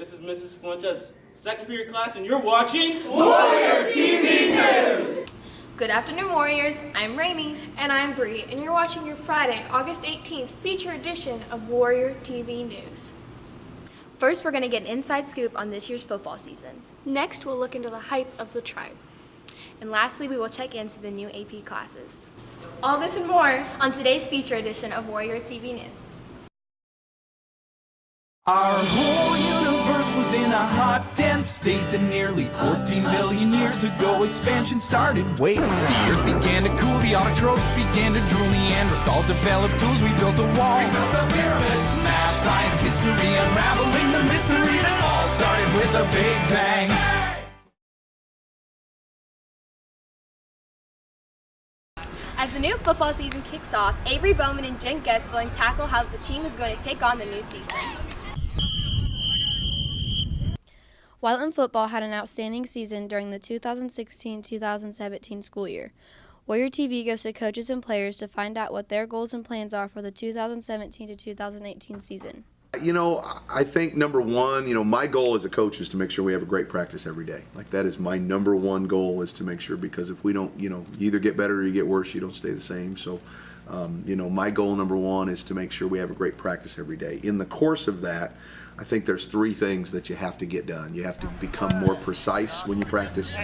This is Mrs. Fuente's second period class, and you're watching Warrior TV News! Good afternoon, Warriors. I'm Rayne. And I'm Bree, and you're watching your Friday, August 18th feature edition of Warrior TV News. First, we're going to get an inside scoop on this year's football season. Next, we'll look into the hype of the tribe. And lastly, we will check into the new AP classes. All this and more On today's feature edition of Warrior TV News. Our whole universe was in a hot, dense state that nearly 14 billion years ago expansion started. Wait, the earth began to cool, the autotrophs began to drool, Neanderthals developed tools, we built a wall. We built the pyramids, math, science, history, unraveling the mystery that all started with a big bang. As the new football season kicks off, Avery, Bowman, and Jenn Gessling tackle how the team is going to take on the new season. Whiteland football had an outstanding season during the 2016-2017 school year. Warrior TV goes to coaches and players to find out what their goals and plans are for the 2017-2018 season. You know, I think number one, my goal as a coach is to make sure we have a great practice every day. Like, that is my number one goal, is to make sure, because if we don't, you either get better or you get worse, you don't stay the same. So, my goal number one is to make sure we have a great practice every day. In the course of that, I think there's three things that you have to get done. You have to become more precise when you practice.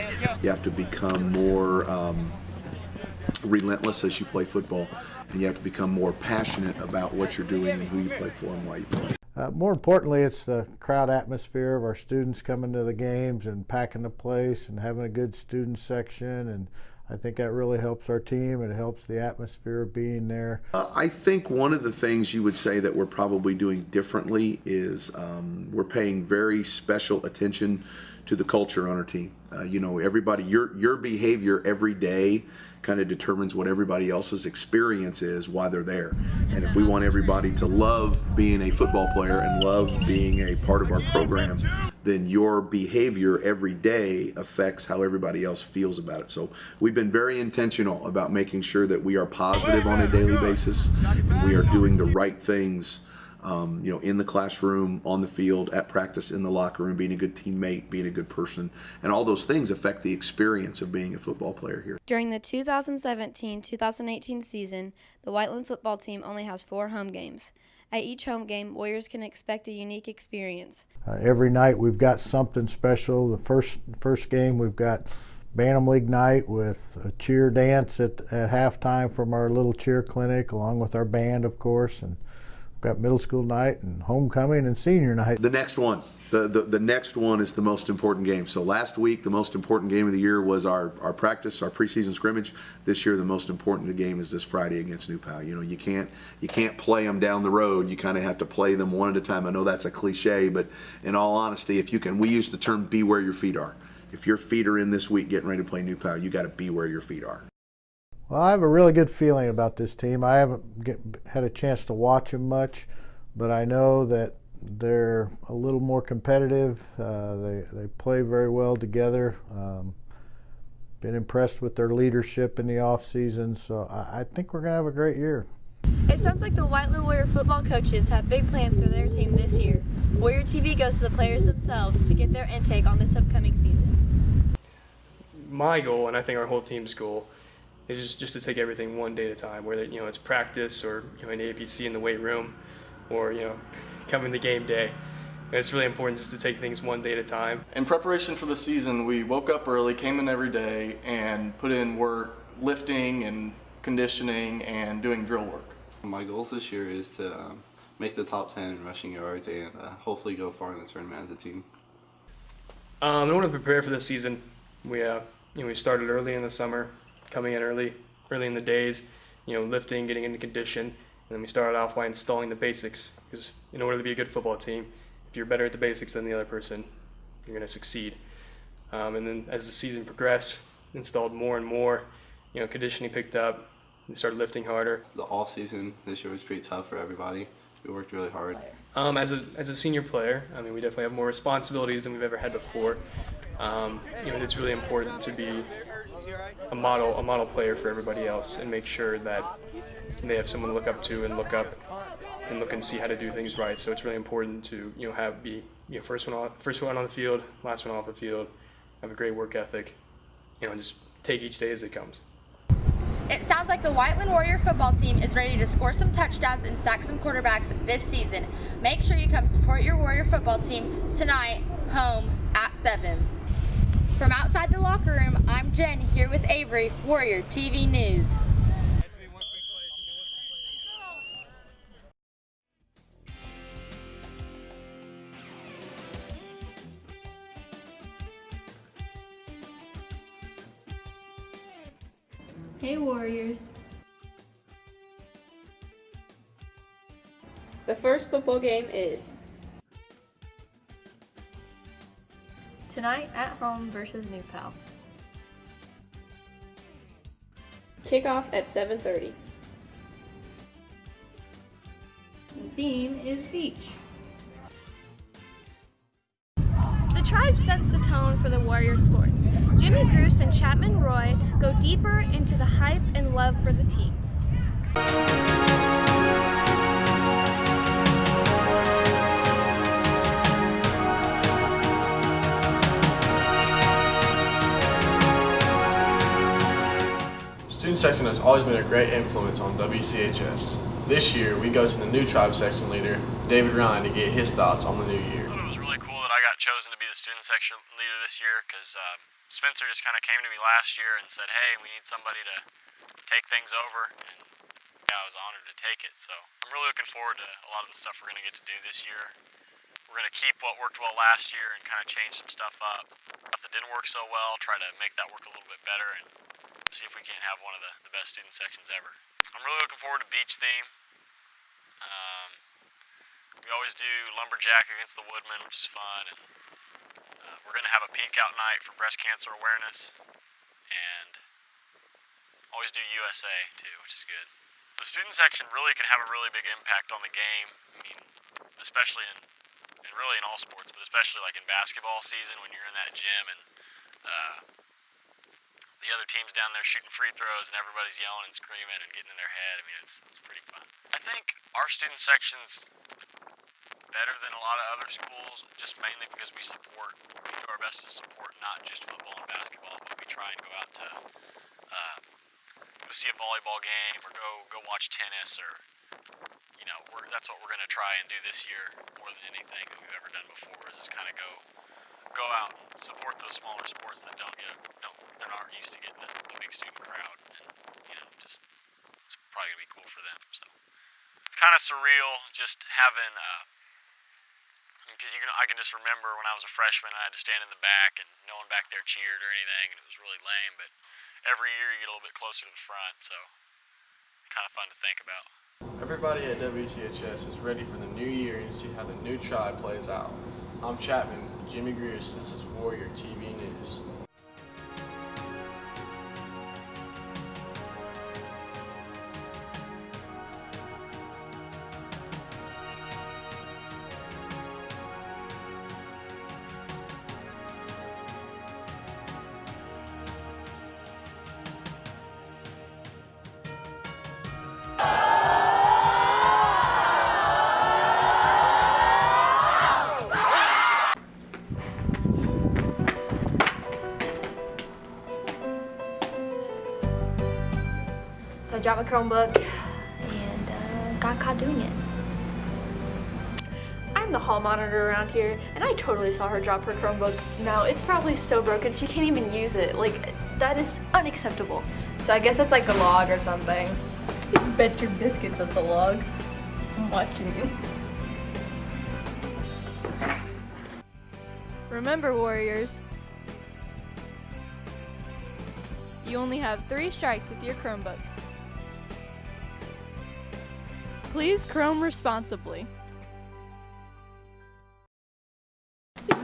You have to become more relentless as you play football. And you have to become more passionate about what you're doing and who you play for and why you play. More importantly, it's the crowd atmosphere of our students coming to the games and packing the place and having a good student section, and I think that really helps our team. It helps the atmosphere of being there. I think one of the things you would say that we're probably doing differently is we're paying very special attention to the culture on our team. Everybody, your behavior every day kind of determines what everybody else's experience is while they're there. And if we want everybody to love being a football player and love being a part of our program, then your behavior every day affects how everybody else feels about it. So we've been very intentional about making sure that we are positive on a daily basis, and we are doing the right things in the classroom, on the field, at practice, in the locker room, being a good teammate, being a good person, and all those things affect the experience of being a football player here. During the 2017-2018 season, the Whiteland football team only has 4 home games. At each home game, Warriors can expect a unique experience. Every night we've got something special. The first game we've got Bantam League night with a cheer dance at halftime from our little cheer clinic, along with our band, of course, and we've got middle school night and homecoming and senior night. The next one. The next one is the most important game. So last week, the most important game of the year was our practice, our preseason scrimmage. This year, the most important game is this Friday against New Pal. You can't play them down the road. You kind of have to play them one at a time. I know that's a cliche, but in all honesty, if you can, we use the term "be where your feet are." If your feet are in this week getting ready to play New Pal, you got to be where your feet are. Well, I have a really good feeling about this team. I haven't had a chance to watch them much, but I know that they're a little more competitive. They play very well together. Been impressed with their leadership in the off season, so I think we're going to have a great year. It sounds like the Whiteland Warrior football coaches have big plans for their team this year. Warrior TV goes to the players themselves to get their intake on this upcoming season. My goal, and I think our whole team's goal, is just to take everything one day at a time, whether it's practice or an APC in the weight room, or coming to game day. And it's really important just to take things one day at a time. In preparation for the season, we woke up early, came in every day, and put in work, lifting and conditioning and doing drill work. My goals this year is to make the top 10 in rushing yards and hopefully go far in the tournament as a team. In order to prepare for this season, we started early in the summer, coming in early in the days, lifting, getting into condition, and then we started off by installing the basics, because in order to be a good football team, if you're better at the basics than the other person, you're going to succeed. And then as the season progressed, installed more and more, conditioning picked up, we started lifting harder. The off season this year was pretty tough for everybody. We worked really hard. As a senior player, we definitely have more responsibilities than we've ever had before. It's really important to be a model player for everybody else and make sure that they have someone to look up to and look and see how to do things right. So it's really important to be first one on the field, last one off the field, have a great work ethic, and just take each day as it comes. It sounds like the Whiteland Warrior football team is ready to score some touchdowns and sack some quarterbacks this season. Make sure you come support your Warrior football team tonight, home at 7. From outside the locker room, I'm Jenn here with Avery, Warrior TV News. Hey Warriors. The first football game is Tonight at home versus New Pal. kickoff at 7:30. The theme is beach. The tribe sets the tone for the Warrior sports. Jimmy Gruss and Chapman Roy go deeper into the hype and love for the teams. Student section has always been a great influence on WCHS. This year, we go to the new tribe section leader, David Ryan, to get his thoughts on the new year. I thought it was really cool that I got chosen to be the student section leader this year because Spencer just kind of came to me last year and said, hey, we need somebody to take things over, and yeah, I was honored to take it. So I'm really looking forward to a lot of the stuff we're going to get to do this year. We're going to keep what worked well last year and kind of change some stuff up. Stuff that didn't work so well, try to make that work a little bit better and see if we can't have one of the best student sections ever. I'm really looking forward to beach theme. We always do lumberjack against the woodmen, which is fun. And we're going to have a pink out night for breast cancer awareness. And always do USA too, which is good. The student section really can have a really big impact on the game. I mean, especially and really in all sports, but especially like in basketball season when you're in that gym and the other team's down there shooting free throws and everybody's yelling and screaming and getting in their head. I mean, it's pretty fun. I think our student section's better than a lot of other schools, just mainly because we do our best to support not just football and basketball, but we try and go out to go see a volleyball game or go watch tennis or, that's what we're going to try and do this year more than anything that we've ever done before is just kind of go out and support those smaller sports that they're not used to getting a big student crowd, and just it's probably gonna be cool for them. So it's kind of surreal just having because I can just remember when I was a freshman I had to stand in the back and no one back there cheered or anything, and it was really lame. But every year you get a little bit closer to the front, so it's kind of fun to think about. Everybody at WCHS is ready for the new year and see how the new tribe plays out. I'm Chapman, Jimmy Gruss. This is Warrior TV News. So I dropped my Chromebook and got caught doing it. I'm the hall monitor around here, and I totally saw her drop her Chromebook. Now, it's probably so broken she can't even use it. Like, that is unacceptable. So I guess it's like a log or something. Bet your biscuits it's a log. I'm watching you. Remember, Warriors, you only have 3 strikes with your Chromebook. Please Chrome responsibly.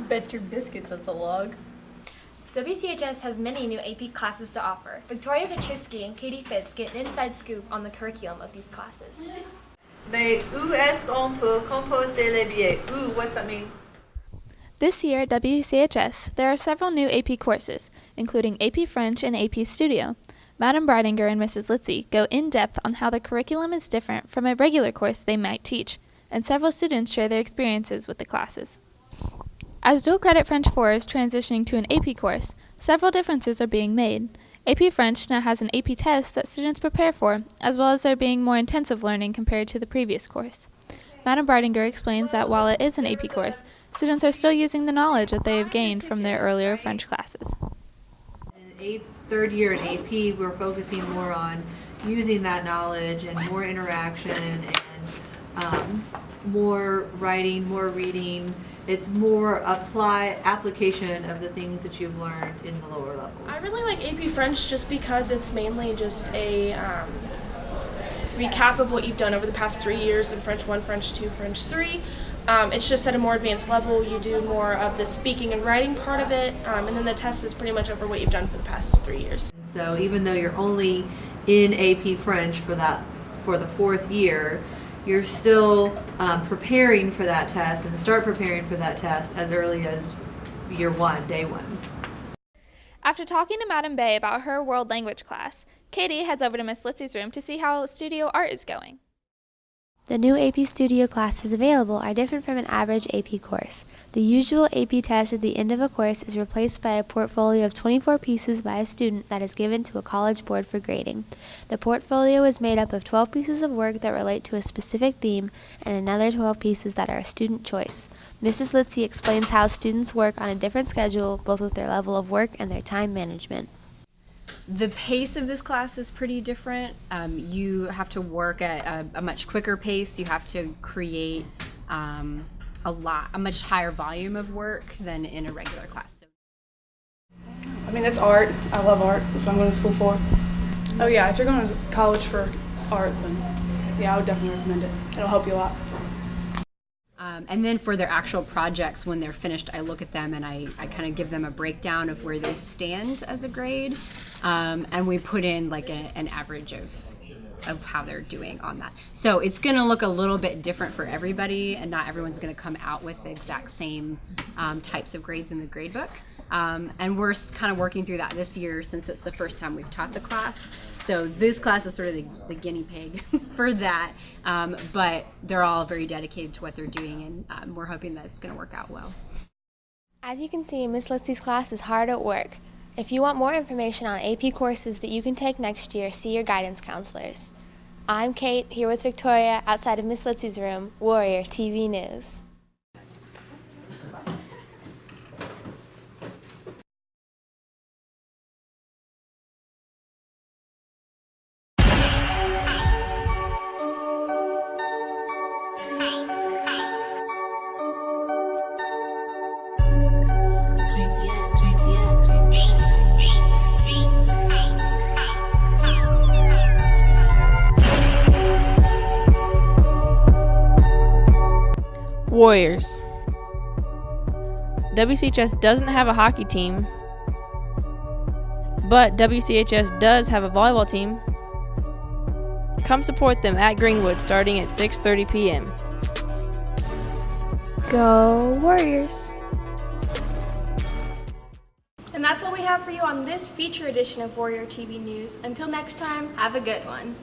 Bet your biscuits it's a log. WCHS has many new AP classes to offer. Victoria Petriskey and Katie Phipps get an inside scoop on the curriculum of these classes. Mais où est-ce qu'on peut composer les billets? Ooh, what's that mean? This year at WCHS, there are several new AP courses, including AP French and AP Studio. Madam Breidinger and Mrs. Litzy go in-depth on how the curriculum is different from a regular course they might teach, and several students share their experiences with the classes. As dual credit French 4 is transitioning to an AP course, several differences are being made. AP French now has an AP test that students prepare for, as well as there being more intensive learning compared to the previous course. Madam Breidinger explains that while it is an AP course, students are still using the knowledge that they have gained from their earlier French classes. In third year in AP, we're focusing more on using that knowledge and more interaction and more writing, more reading. It's more application of the things that you've learned in the lower levels. I really like AP French just because it's mainly just a recap of what you've done over the past 3 years in French 1, French 2, French 3. It's just at a more advanced level. You do more of the speaking and writing part of it, and then the test is pretty much over what you've done for the past 3 years. So even though you're only in AP French for the fourth year, you're still preparing for that test and start preparing for that test as early as year 1, day 1. After talking to Madam Bay about her world language class, Katie heads over to Miss Litzy's room to see how studio art is going. The new AP Studio classes available are different from an average AP course. The usual AP test at the end of a course is replaced by a portfolio of 24 pieces by a student that is given to a college board for grading. The portfolio is made up of 12 pieces of work that relate to a specific theme and another 12 pieces that are a student choice. Mrs. Litzy explains how students work on a different schedule, both with their level of work and their time management. The pace of this class is pretty different. You have to work at a much quicker pace. You have to create a much higher volume of work than in a regular class. I mean, it's art. I love art. That's what I'm going to school for. Oh yeah, if you're going to college for art, then yeah, I would definitely recommend it. It'll help you a lot. And then for their actual projects, when they're finished, I look at them and I kind of give them a breakdown of where they stand as a grade, and we put in like an average of how they're doing on that. So it's going to look a little bit different for everybody, and not everyone's going to come out with the exact same types of grades in the grade book. And we're kind of working through that this year since it's the first time we've taught the class. So this class is sort of the guinea pig for that, but they're all very dedicated to what they're doing, and we're hoping that it's going to work out well. As you can see, Miss Litzy's class is hard at work. If you want more information on AP courses that you can take next year, see your guidance counselors. I'm Kate, here with Victoria, outside of Miss Litzy's room, Warrior TV News. Warriors. WCHS doesn't have a hockey team, but WCHS does have a volleyball team. Come support them at Greenwood starting at 6:30 p.m. Go Warriors! And that's all we have for you on this feature edition of Warrior TV News. Until next time, have a good one.